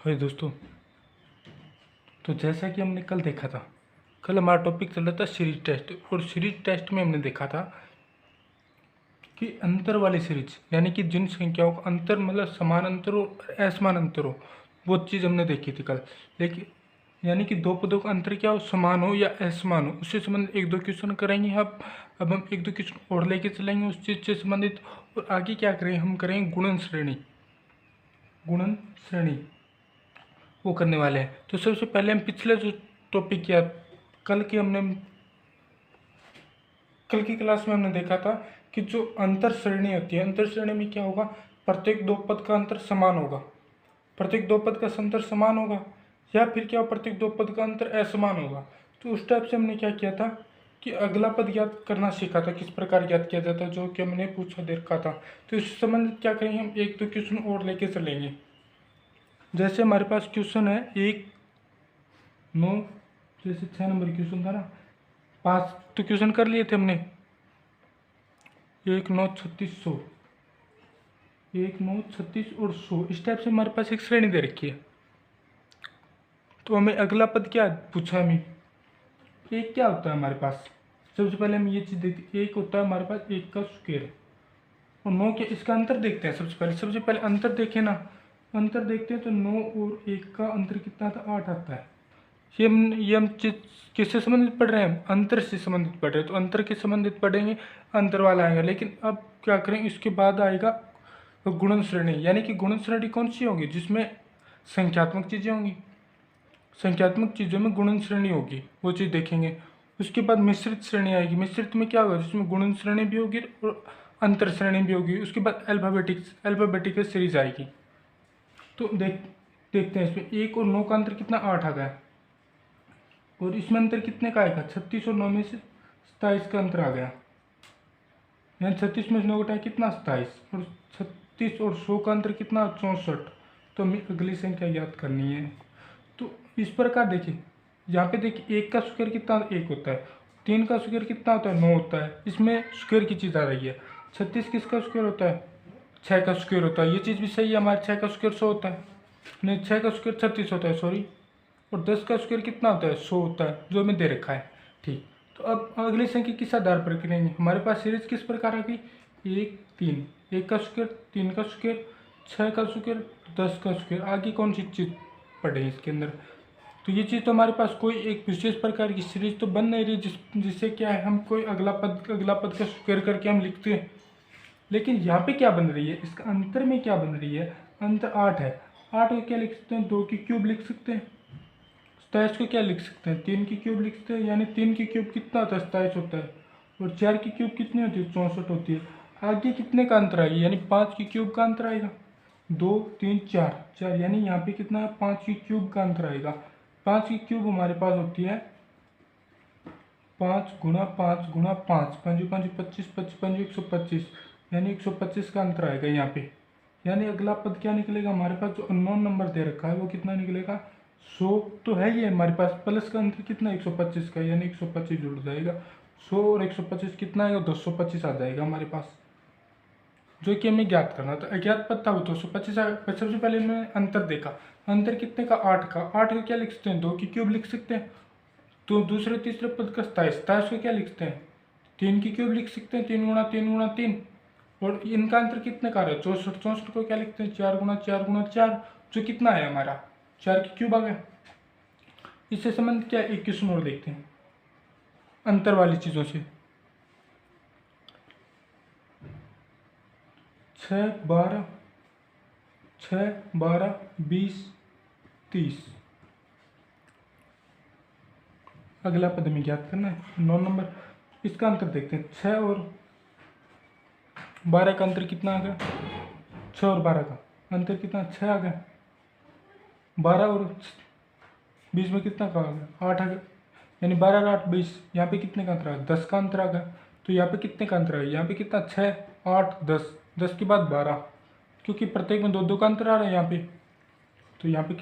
हाय दोस्तों। तो जैसा कि हमने कल देखा था, कल हमारा टॉपिक चल रहा था सीरीज टेस्ट। और सीरीज टेस्ट में हमने देखा था कि अंतर वाली सीरीज, यानी कि जिन संख्याओं का अंतर मतलब समान अंतर हो और असमान अंतर हो, वो चीज़ हमने देखी थी कल। लेकिन यानी कि दो पदों का अंतर क्या हो, समान हो या असमान हो, उससे संबंधित एक दो क्वेश्चन करेंगे। अब हम एक दो क्वेश्चन और लेके चलेंगे उस चीज़ से संबंधित। और आगे क्या करेंगे, हम करेंगे गुणन श्रेणी। गुणन श्रेणी वो करने वाले हैं। तो सबसे पहले हम पिछले जो टॉपिक किया कल की क्लास में हमने देखा था कि जो अंतर श्रेणी होती है, अंतर श्रेणी में क्या होगा, प्रत्येक दो पद का अंतर समान होगा। प्रत्येक दो पद का अंतर समान होगा, या फिर क्या, प्रत्येक दो पद का अंतर असमान होगा। तो उस टाइप से हमने क्या किया था कि अगला पद ज्ञात करना सीखा था, किस प्रकार ज्ञात किया जाता है, जो कि हमने पूछा देखा था। तो इस संबंधित क्या करेंगे, हम एक दो क्वेश्चन और लेके चलेंगे। जैसे हमारे पास क्वेश्चन है 1, 9, जैसे 6 नंबर क्वेश्चन था ना, 5 तो क्वेश्चन कर लिए थे हमने, 1, 9, 36, 100, 1, 9, 36 और 100। इस टाइप से हमारे पास एक श्रेणी दे रखी है। तो हमें अगला पद क्या पूछा, हमें एक क्या होता है हमारे पास। सबसे पहले हम ये चीज़ देखते, एक होता है हमारे पास 1 का स्क्वायर और 9 के, इसका अंतर देखते हैं। सबसे पहले अंतर देखें ना, अंतर देखते हैं तो 9 और 1 का अंतर कितना था, 8 आता है। ये हम किससे संबंधित पढ़ रहे हैं, हम अंतर से संबंधित पढ़ रहे हैं। तो अंतर के संबंधित पढ़ेंगे, अंतर वाला आएगा। लेकिन अब क्या करें, इसके बाद आएगा गुणन श्रेणी। यानी कि गुणन श्रेणी कौन सी होगी, जिसमें संख्यात्मक चीज़ें होंगी। संख्यात्मक चीज़ों में गुणन श्रेणी होगी, वो चीज़ देखेंगे। उसके बाद मिश्रित श्रेणी आएगी। मिश्रित में क्या होगा, जिसमें गुणन श्रेणी भी होगी और अंतर श्रेणी भी होगी। उसके बाद अल्फाबेटिकल सीरीज आएगी। तो देखते हैं इसमें 1 और 9 का अंतर कितना, 8 आ गया। और इसमें अंतर कितने का आएगा, 36 और 9 में से 27 का अंतर आ गया। यानी 36 में से 9 घटाए कितना, 27। और 36 और 100 का अंतर कितना, 64। तो हमें अगली संख्या याद करनी है। तो इस प्रकार देखिए, यहाँ पे देखिए 1 का स्क्वायर कितना, 1 होता है। 3 का स्क्वायर कितना होता है, 9 होता है। इसमें स्क्वायर की चीज़ आ रही है। 36 किसका स्क्वायर होता है, 6 का स्क्वायर होता है। ये चीज़ भी सही है, हमारे 6 का स्क्वायर 100 होता है, नहीं 6 का स्क्वायर 36 होता है, सॉरी। और 10 का स्क्वायर कितना होता है, 100 होता है, जो हमें दे रखा है। ठीक, तो अब अगली संख्या किस आधार पर करेंगे, हमारे पास सीरीज किस प्रकार आ गई, 1, 3, 1 का स्क्वायर, 3 का स्क्वायर, 6 का स्क्वायर, 10 का स्क्वायर। आगे कौन सी चीज़ पढ़े इसके अंदर। तो ये चीज़ तो हमारे पास कोई एक विशेष प्रकार की सीरीज तो बन नहीं रही जिससे क्या है, हम कोई अगला पद का स्क्वायर करके हम लिखते हैं। लेकिन यहाँ पे क्या बन रही है, इसका अंतर में क्या बन रही है, अंतर 8 है। 8 को क्या लिख सकते हैं, 2 की क्यूब लिख सकते हैं। 27 को क्या लिख सकते हैं, 3 की क्यूब लिख सकते हैं। यानी 3 की क्यूब कितना होता है, 27 होता है। और 4 की क्यूब कितनी होती है, 64 होती है। आगे कितने का अंतर आएगा, यानी 5 की क्यूब का अंतर आएगा। 2, 3, 4, यानी यहाँ पे कितना है, 5 की क्यूब का अंतर आएगा। 5 की क्यूब हमारे पास होती है 5 गुणा 5 गुणा 5, 5 5 25, 55 125, यानी 125 का अंतर आएगा यहाँ पे। यानी अगला पद क्या निकलेगा, हमारे पास जो अननोन नंबर दे रखा है वो कितना निकलेगा, 100 तो है ही है हमारे पास। प्लस का अंतर कितना, 125 का, यानी 125 जुड़ जाएगा। 100 और 125 कितना आएगा, 225 आ जाएगा हमारे पास, जो कि हमें ज्ञात करना था। अज्ञात पद था वो 225 आ। सबसे पहले हमने अंतर देखा, अंतर कितने का, 8 का। 8 को क्या लिख सकते हैं, 2 की क्यूब लिख सकते हैं। तो दूसरे तीसरे पद का 27 को क्या लिखते हैं, 3 की क्यूब लिख सकते हैं, 3 गुणा 3 गुणा 3। और इनका अंतर कितने का आ रहा है, 64। 64 को क्या लिखते हैं, 4 गुणा 4 गुणा 4, जो कितना है हमारा, 4 की क्यूब आ गया। इससे संबंध क्या, एक क्वेश्चन और देखते हैं अंतर वाली चीज़ों से। 6, 12, 20, 30। अगला पद में ज्ञात करना है 9 नंबर। इसका अंतर देखते हैं, 6 और 12 का अंतर कितना आ गया, 6 और 12 का अंतर कितना, 6 आ गया। 12 और 20 में कितना का आ गया, 8 आ गया। यानी 12 और 8, 20। यहाँ पे कितने का अंतर आ गया, 10 का अंतर आ गया। तो यहाँ पे कितने का अंतर आ गया, यहाँ पे कितना, 6, 8, 10, 10 के बाद 12, क्योंकि प्रत्येक में 2 2 का अंतर आ रहा है यहाँ पे। तो यहाँ पे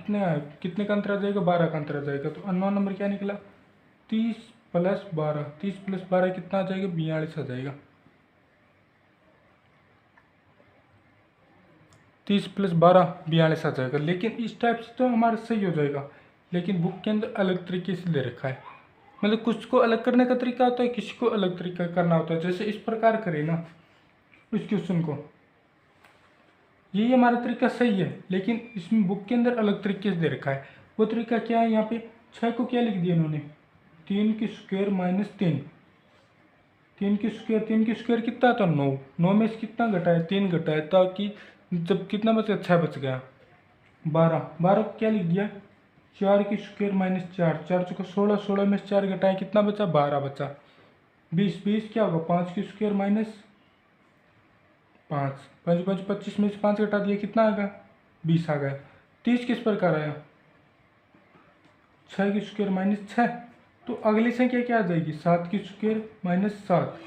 कितने का अंतर आ जाएगा, 12 का अंतर आ जाएगा। तो अननोन नंबर क्या निकला, 30 + 12, 30 + 12 कितना आ जाएगा, 42 आ जाएगा। 30 + 12 42 आ जाएगा। लेकिन इस टाइप से तो हमारा सही हो जाएगा, लेकिन बुक के अंदर अलग तरीके से दे रखा है। मतलब कुछ को अलग करने का तरीका होता है, किसी को अलग तरीका करना होता है। जैसे इस प्रकार करें ना इस क्वेश्चन को, यही हमारा तरीका सही है, लेकिन इसमें बुक के अंदर अलग तरीके से दे रखा है। वो तरीका क्या है? यहाँ पे 6 को क्या लिख दिया इन्होंने? 3 की स्क्वायर माइनस 3। 3 की स्क्वायर कितना था? 9। 9 में से कितना घटा है? 3 घटा है, ताकि जब कितना बचा? 6 बच गया। 12 को क्या लिख दिया? 4 की स्क्वायर माइनस 4। 4 चौका 16। 16 में से 4 घटाए, कितना बचा? 12 बचा। 20 क्या होगा? 5 की स्क्वायर माइनस 5। 5 5 25 में से 5 घटा दिया, कितना आ गया? 20 आ गया। 30 किस प्रकार आया? 6 की स्क्वायर माइनस 6। तो अगली संख्या क्या आ जाएगी? 7 की स्क्वायर माइनस 7।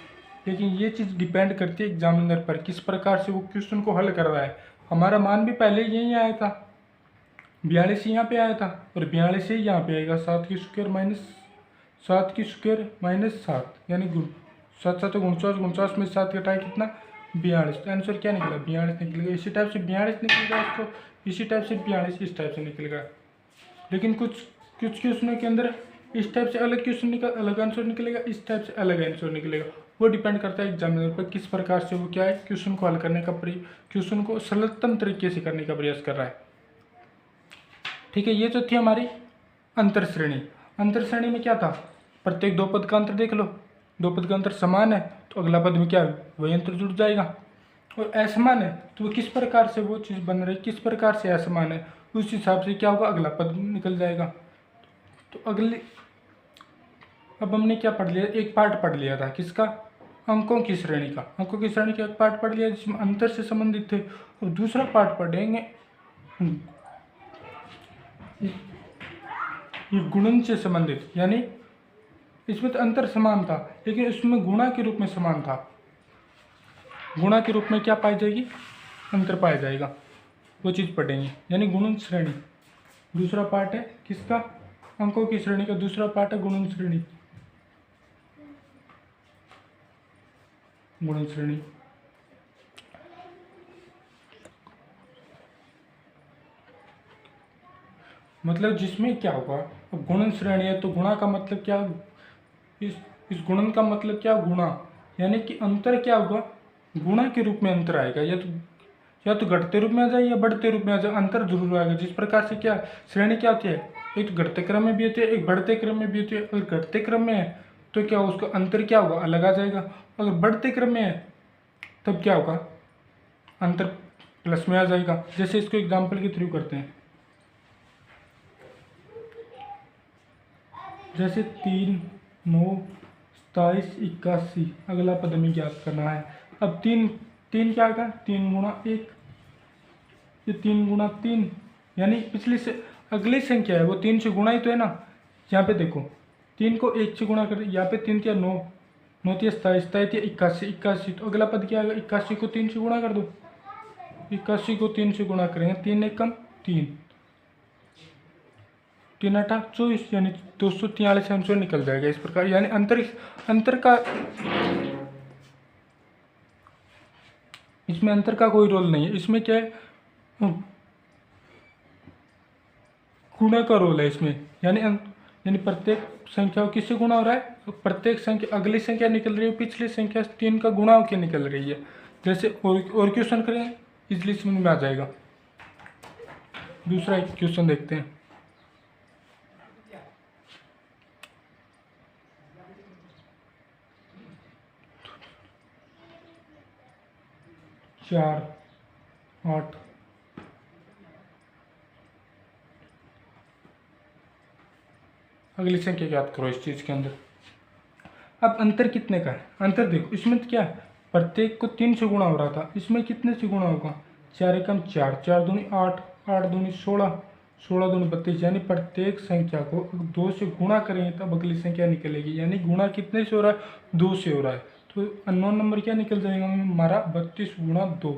लेकिन ये चीज़ डिपेंड करती है एग्जामिनर पर, किस प्रकार से वो क्वेश्चन को हल कर रहा है। हमारा मान भी पहले यही आया था, 42 यहाँ पे आया था, और 42 ही यहाँ पे आएगा। 7 की स्क्वायर माइनस 7, यानी 7 7 49। 49 में 7 घटाए, कितना? 42। तो आंसर क्या निकला? 42 निकलेगा। इसी टाइप से 42 निकलेगा इसको, इसी टाइप से 42 इस टाइप से निकलेगा। लेकिन कुछ क्वेश्चनों के अंदर इस टाइप से अलग क्वेश्चन अलग आंसर निकलेगा, इस टाइप से अलग आंसर निकलेगा। वो डिपेंड करता है एग्जामिनर पर, किस प्रकार से वो क्या है क्वेश्चन को हल करने का क्वेश्चन को सरलतम तरीके से करने का प्रयास कर रहा है। ठीक है, ये तो थी हमारी अंतर श्रेणी। अंतर श्रेणी में क्या था? प्रत्येक दो पद का अंतर देख लो, दो पद का अंतर समान है तो अगला पद में क्या है? वही अंतर जुड़ जाएगा। और असमान है तो वो किस प्रकार से वो चीज़ बन रही, किस प्रकार से असमान है, उस हिसाब से क्या होगा? अगला पद निकल जाएगा। तो अगले अब हमने क्या पढ़ लिया? एक पार्ट पढ़ लिया था, किसका? अंकों की श्रेणी का। अंकों की श्रेणी का एक पार्ट पढ़ लिया जिसमें अंतर से संबंधित थे, और दूसरा पार्ट पढ़ेंगे ये गुणन से संबंधित, यानी इसमें तो अंतर समान था लेकिन इसमें गुणा के रूप में समान था। गुणा के रूप में क्या पाई जाएगी? अंतर पाया जाएगा, वो चीज़ पढ़ेंगे, यानी गुणन श्रेणी। दूसरा पार्ट है किसका? अंकों की श्रेणी का दूसरा पार्ट है गुणन श्रेणी। गुणन श्रेणी मतलब जिसमें क्या होगा? अब गुणन श्रेणी है तो गुणा का मतलब क्या? इस गुणन का मतलब क्या? गुणा, यानी कि अंतर क्या होगा? गुणा के रूप में अंतर आएगा, या तो घटते रूप में आ जाए या बढ़ते रूप में आ जाए, अंतर जरूर आएगा। जिस प्रकार से क्या श्रेणी क्या होती है? एक तो घटते क्रम में भी होती है, एक बढ़ते क्रम में भी होती है। अगर घटते क्रम में है तो क्या उसका अंतर क्या होगा? अलग आ जाएगा। अगर बढ़ते क्रम में है तब क्या होगा? अंतर प्लस में आ जाएगा। जैसे इसको एग्जाम्पल के थ्रू करते हैं, जैसे 3 9 27 81, अगला पद हमें ज्ञात करना है। अब 3 क्या आएगा? 3 गुणा 1, ये 3 गुणा 3, यानी पिछली से अगली संख्या है वो 3 से गुणा ही तो है ना। यहाँ पे देखो 3 को 1 से गुणा कर, यहाँ पे 3 9 9 27 27 81 81, तो अगला पद क्या आएगा? 81 को 3 से गुणा कर दो। 81 को 3 से गुणा करेंगे, 3 1 कम 3 3 8 24, यानी 243 आंसर निकल जाएगा। इस प्रकार यानी अंतर का इसमें अंतर का कोई रोल नहीं है। इसमें क्या है? गुणा का रोल है इसमें, यानी प्रत्येक संख्या किससे गुणा हो रहा है? प्रत्येक संख्या अगली संख्या निकल रही है पिछली संख्या 3 का गुणा होकर निकल रही है। जैसे और क्वेश्चन करें इसलिए समझ में आ जाएगा। दूसरा एक क्वेश्चन देखते हैं। चार 8 अगली संख्या याद करो इस चीज़ के अंदर। अब अंतर कितने का है? अंतर देखो इसमें तो क्या है? प्रत्येक को 3 से गुणा हो रहा था, इसमें कितने से गुणा होगा? 4 एकम 4 4 दूनी 8 8 दूनी 16 16 दूनी 32, यानी प्रत्येक संख्या को 2 से गुणा करेंगे तब अगली संख्या निकलेगी। यानी गुणा कितने से हो रहा है? 2 से हो रहा है। तो अननोन नंबर क्या निकल जाएगा हमारा? 32 गुणा 2।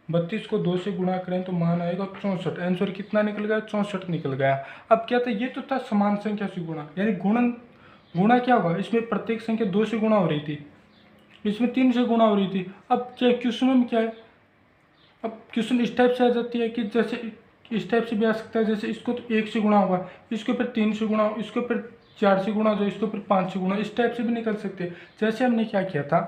32 को 2 से गुणा करें तो मान आएगा 64। आंसर कितना निकल गया? 64 निकल गया। अब क्या था? ये तो था समान संख्या से गुणा, यानी गुणा क्या होगा? इसमें प्रत्येक संख्या 2 से गुणा हो रही थी, इसमें 3 से गुणा हो रही थी। अब क्या क्वेश्चन में क्या है? अब क्वेश्चन इस टाइप से आ जाती है कि जैसे इस टाइप से भी आ सकता है, जैसे इसको तो 1 से गुणा होगा, इसके ऊपर 3 से गुणा, इसके ऊपर 4 से गुणा हो जाए, इसके ऊपर 5 से गुणा, इस टाइप से भी निकल सकते हैं। जैसे हमने क्या किया था,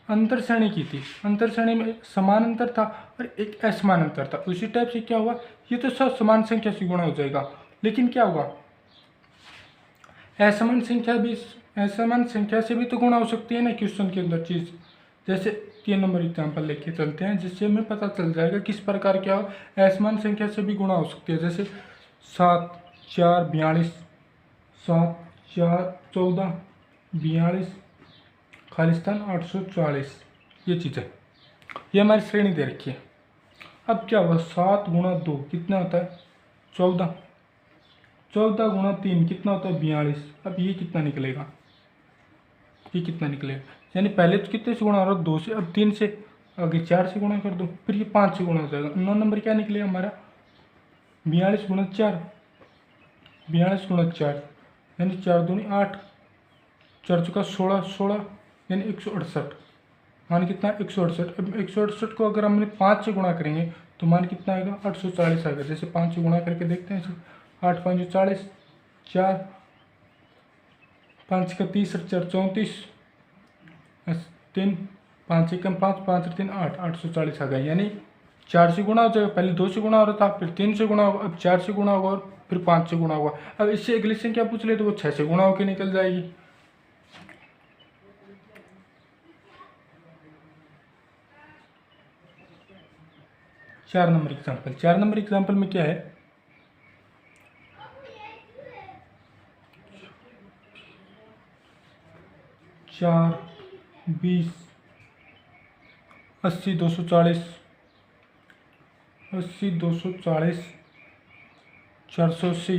अंतर श्रेणी की थी, अंतर श्रेणी में समान अंतर था और एक असमान अंतर था। उसी टाइप से क्या हुआ, ये तो सब समान संख्या से गुणा हो जाएगा, लेकिन क्या होगा, असमान संख्या से भी तो गुणा हो सकती है ना क्वेश्चन के अंदर चीज़। जैसे 3 नंबर एग्जाम्पल लेके चलते हैं, जिससे हमें पता चल जाएगा किस प्रकार क्या हो, असमान संख्या से भी गुणा हो सकती है। जैसे 7 4 42, 7 4 14 42, खालिस्तान 840, ये चीज़ है, ये हमारी श्रेणी दे रखी है। अब क्या हुआ, 7 गुणा 2 कितना होता है 14, 14 गुणा 3 कितना होता है 42। अब ये कितना निकलेगा, ये कितना निकलेगा, यानी पहले तो कितने से गुणा हो रहा है 2 से, अब 3 से, आगे 4 से गुणा कर दो, फिर ये 5 से गुणा हो जाएगा। 9 नंबर क्या निकलेगा हमारा 42 गुणा 4, 42 गुणा 4 यानी 4 दूनी 8, 4 चौका 16, 16 यानी 168, मान कितना 168। अब 168 को अगर हमने 5 से गुणा करेंगे तो मान कितना आएगा 840 आएगा। जैसे 5 से गुणा करके देखते हैं, 8 5 40, 4 5 का 30, 4 34, 3 5 1 5, 5 3 8, 840 आ गया। यानी 4 से गुणा हो जाएगा, पहले 2 से गुणा हो रहा था, फिर 3 से गुणा होगा, अब 4 से गुणा होगा और फिर 5 से गुणा होगा। अब इससे अगली संख्या पूछ ले तो वो 6 से गुणा होकर निकल जाएगी। चार नंबर एग्जाम्पल में क्या है, 4 20 80 240, 80 240 480,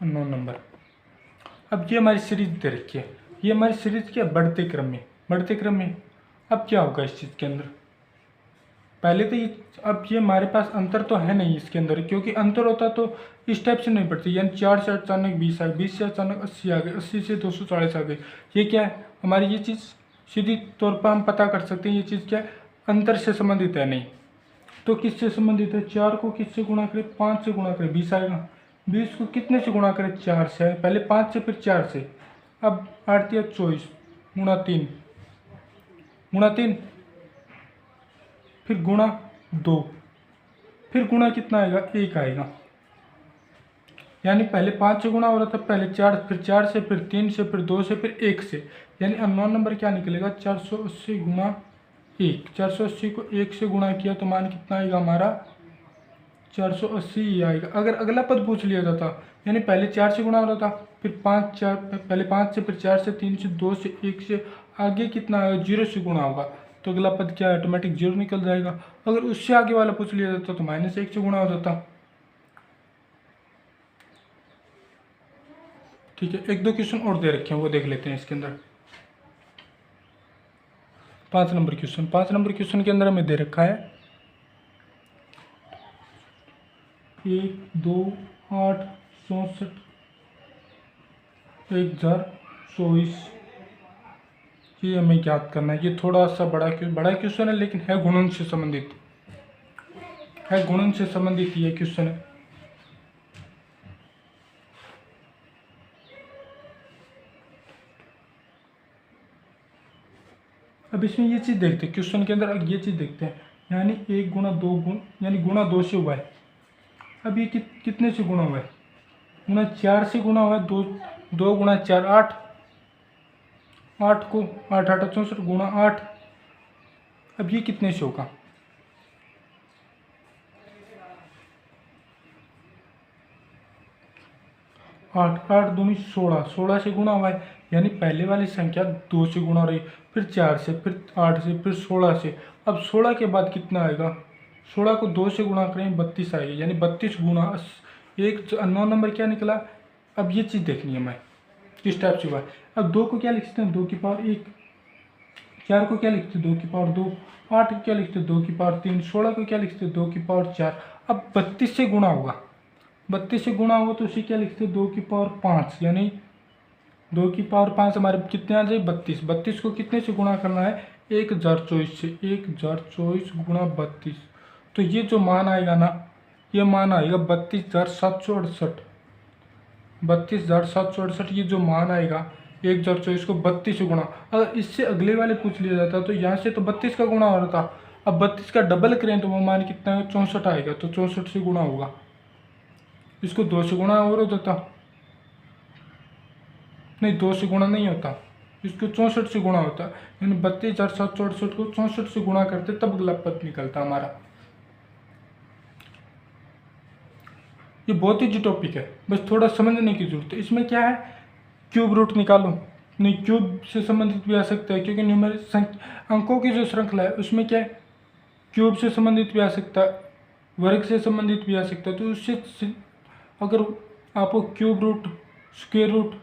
9 नंबर। अब ये हमारी सीरीज दे रखी है, ये हमारी सीरीज क्या बढ़ते क्रम में। अब क्या होगा इस चीज़ के अंदर, पहले तो ये, अब ये हमारे पास अंतर तो है नहीं इसके अंदर, क्योंकि अंतर होता तो इस टाइप से नहीं बढ़ती, यानी 4 से अचानक 20 आ गए, 20 से अचानक 80 आ गए, 80 से 240 आ गए। ये क्या है हमारी, ये चीज़ सीधी तौर पर हम पता कर सकते हैं ये चीज़ क्या है, अंतर से संबंधित है नहीं तो किससे संबंधित है, 4 को किससे गुणा करें 5 से गुणा करें 20 आएगा, 20 को कितने से गुणा करें 4 से, पहले 5 से फिर 4 से, अब 8 या 24 गुणा 3 फिर गुणा 2, फिर गुणा कितना आएगा 1 आएगा। यानी पहले 5 से गुणा हो रहा था, पहले 4, फिर 4 से, फिर 3 से, फिर 2 से, फिर 1 से, यानी अब 9 नंबर क्या निकलेगा 480 गुणा 1। 480 को 1 से गुणा किया तो मान कितना आएगा हमारा 480 ही आएगा। अगर अगला पद पूछ लिया जाता, यानी पहले 4 से गुणा हो रहा था, फिर 5 4, पहले 5 से, फिर 4 से, 3 से, 2 से, 1 से, आगे कितना आएगा 0 से गुणा होगा तो अगला पद क्या ऑटोमेटिक 0 निकल जाएगा। अगर उससे आगे वाला पूछ लिया जाता तो -1 से गुणा हो जाता। ठीक है, 1 2 क्वेश्चन और दे रखे हैं वो देख लेते हैं इसके अंदर। 5 नंबर क्वेश्चन के अंदर हमें दे रखा है 1 2 8 64 1024, ये हमें याद करना है। ये थोड़ा सा बड़ा क्वेश्चन है, लेकिन है गुणन से संबंधित, ये क्वेश्चन है। अब इसमें ये चीज़ देखते हैं क्वेश्चन के अंदर, ये चीज़ देखते हैं, यानी 1 गुणा 2 यानी गुणा 2 से हुआ है। अब ये कितने से गुणा हुआ है, गुणा 4 से गुणा हुआ है, 2 गुणा 4 8, 8 को 8 8 64 गुणा 8। अब ये कितने से होगा, 8 8 दूनी 16, 16 से गुणा हुआ है, यानी पहले वाली संख्या 2 से गुणा हो रही, फिर 4 से, फिर 8 से, फिर 16 से। अब 16 के बाद कितना आएगा, 16 को 2 से गुणा करें 32 आएगा, यानी 32 गुणा 1। 9 नंबर क्या निकला। अब ये चीज़ देखनी है मैं किस टाइप से हुआ है। अब 2 को क्या लिखते हैं 2 की पावर 1, 4 को क्या लिखते हैं 2 की पावर 2, 8 को क्या लिखते हैं 2 की पावर 3, 16 को क्या लिखते हैं 2 की पावर 4। अब 32 से गुणा होगा, 32 से गुणा होगा तो उसे क्या लिखते हैं 2 की पावर 5, यानी 2 की पावर 5 हमारे कितने आ जाए 32। 32 को कितने से गुणा करना है 1024 से। 1024 गुणा 32, तो ये जो मान आएगा ना, ये मान आएगा 32,768। 32,768 ये जो मान आएगा 1024 को 32 से गुणा। अगर इससे अगले वाले पूछ लिया जाता तो यहाँ से तो 32 का गुणा हो रहा था, अब 32 का डबल करें तो वो मान कितना है 64 आएगा, तो 64 से गुणा होगा। इसको 2 से गुणा और हो जाता, नहीं 2 से गुणा नहीं होता, इसको 64 से गुणा होता, यानी 32,768 को 64 से गुणा करते तब अगला पद निकलता हमारा। ये बहुत ही टॉपिक है, बस थोड़ा समझने की जरूरत है। इसमें क्या है, क्यूब रूट निकालो, नहीं क्यूब से संबंधित भी आ सकता है, क्योंकि न्यूमेरिक अंकों की जो श्रृंखला है उसमें क्या है, क्यूब से संबंधित भी आ सकता है, वर्ग से संबंधित भी आ सकता है। तो उससे अगर आपको क्यूब रूट, स्क्वायर रूट,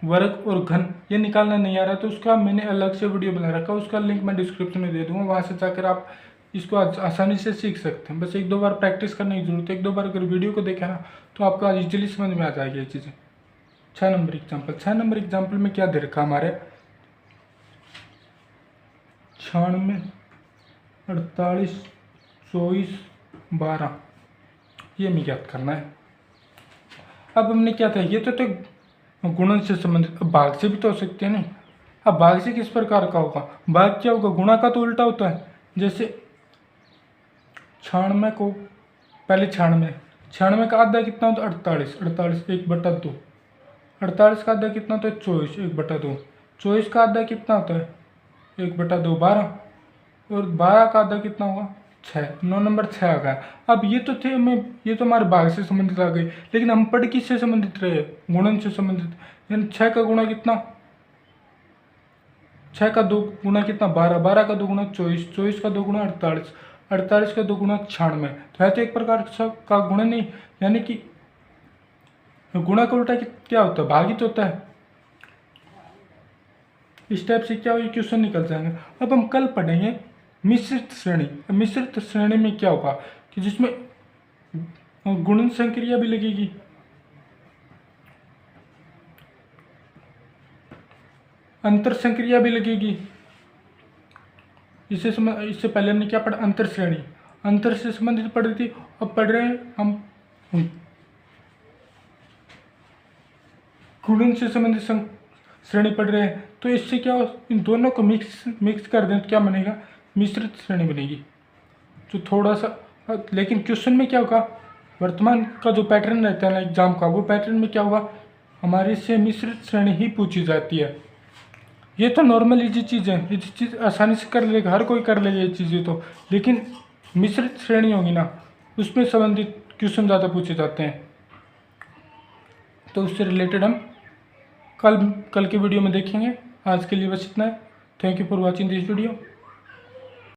वर्ग और घन ये निकालना नहीं आ रहा तो उसका मैंने अलग से वीडियो बना रखा है, उसका लिंक मैं डिस्क्रिप्शन में दे दूंगा, वहाँ से जाकर आप इसको आसानी से सीख सकते हैं। बस 1-2 बार प्रैक्टिस करने की जरूरत है। 1-2 बार अगर वीडियो को देखा ना तो आपको आज इजीली समझ में आ जाएगी ये चीज़ें। 6 नंबर एग्जाम्पल। 6 नंबर एग्जाम्पल में क्या दे रखा हमारे 96, 48, 24, 12 ये हमें याद करना है। अब हमने क्या था, ये तो गुणन से संबंधित, अब भाग से भी तो हो सकते हैं ना। अब भाग से किस प्रकार का होगा, भाग क्या होगा, गुणा का तो उल्टा होता है। जैसे 96 को पहले 96 का आधा कितना होता है 48, 48 1/2। 48 का आधा कितना होता है 24, 1/2। 24 का आधा कितना होता है 1/2, 12। और 12 का आधा कितना होगा 6, 9 नंबर 6 आ गया। अब ये तो थे हमें, ये तो हमारे भाग से संबंधित आ गए, लेकिन हम पढ़ किससे संबंधित रहे, गुणन से संबंधित। यानी 6 का गुणा कितना, 6 का 2 गुणा कितना 12, 12 का 2 गुणा 24, 24 का 2 गुणा 48, 48 का 2 गुणा 96। तो है तो एक प्रकार का गुणन नहीं, यानी कि गुणा का उल्टा क्या होता है, भागित होता है। इस टाइप से क्या हो, क्वेश्चन निकल जाएंगे। अब हम कल पढ़ेंगे मिश्रित श्रेणी। मिश्रित श्रेणी में क्या होगा कि जिसमें गुणन संक्रिया भी लगेगी, अंतर संक्रिया भी लगेगी। इससे पहले हमने क्या पढ़ा, अंतर श्रेणी, अंतर से संबंधित पढ़ रही थी। अब पढ़ रहे हैं हम गुणन से संबंधित श्रेणी पढ़ रहे हैं। तो इससे क्या हो, इन दोनों को मिक्स कर दें तो क्या बनेगा, मिश्रित श्रेणी बनेगी। तो थोड़ा सा, लेकिन क्वेश्चन में क्या होगा, वर्तमान का जो पैटर्न रहता है ना एग्जाम का, वो पैटर्न में क्या होगा, हमारे से मिश्रित श्रेणी ही पूछी जाती है। ये तो नॉर्मल इजी चीज़ है, ये चीज़ आसानी से कर लेगा, हर कोई कर लेगा ये चीज़ें तो। लेकिन मिश्रित श्रेणी होगी ना, उसमें संबंधित क्वेश्चन ज़्यादा पूछे जाते हैं। तो उससे रिलेटेड हम कल के वीडियो में देखेंगे। आज के लिए बस इतना है। Thank you for watching this video.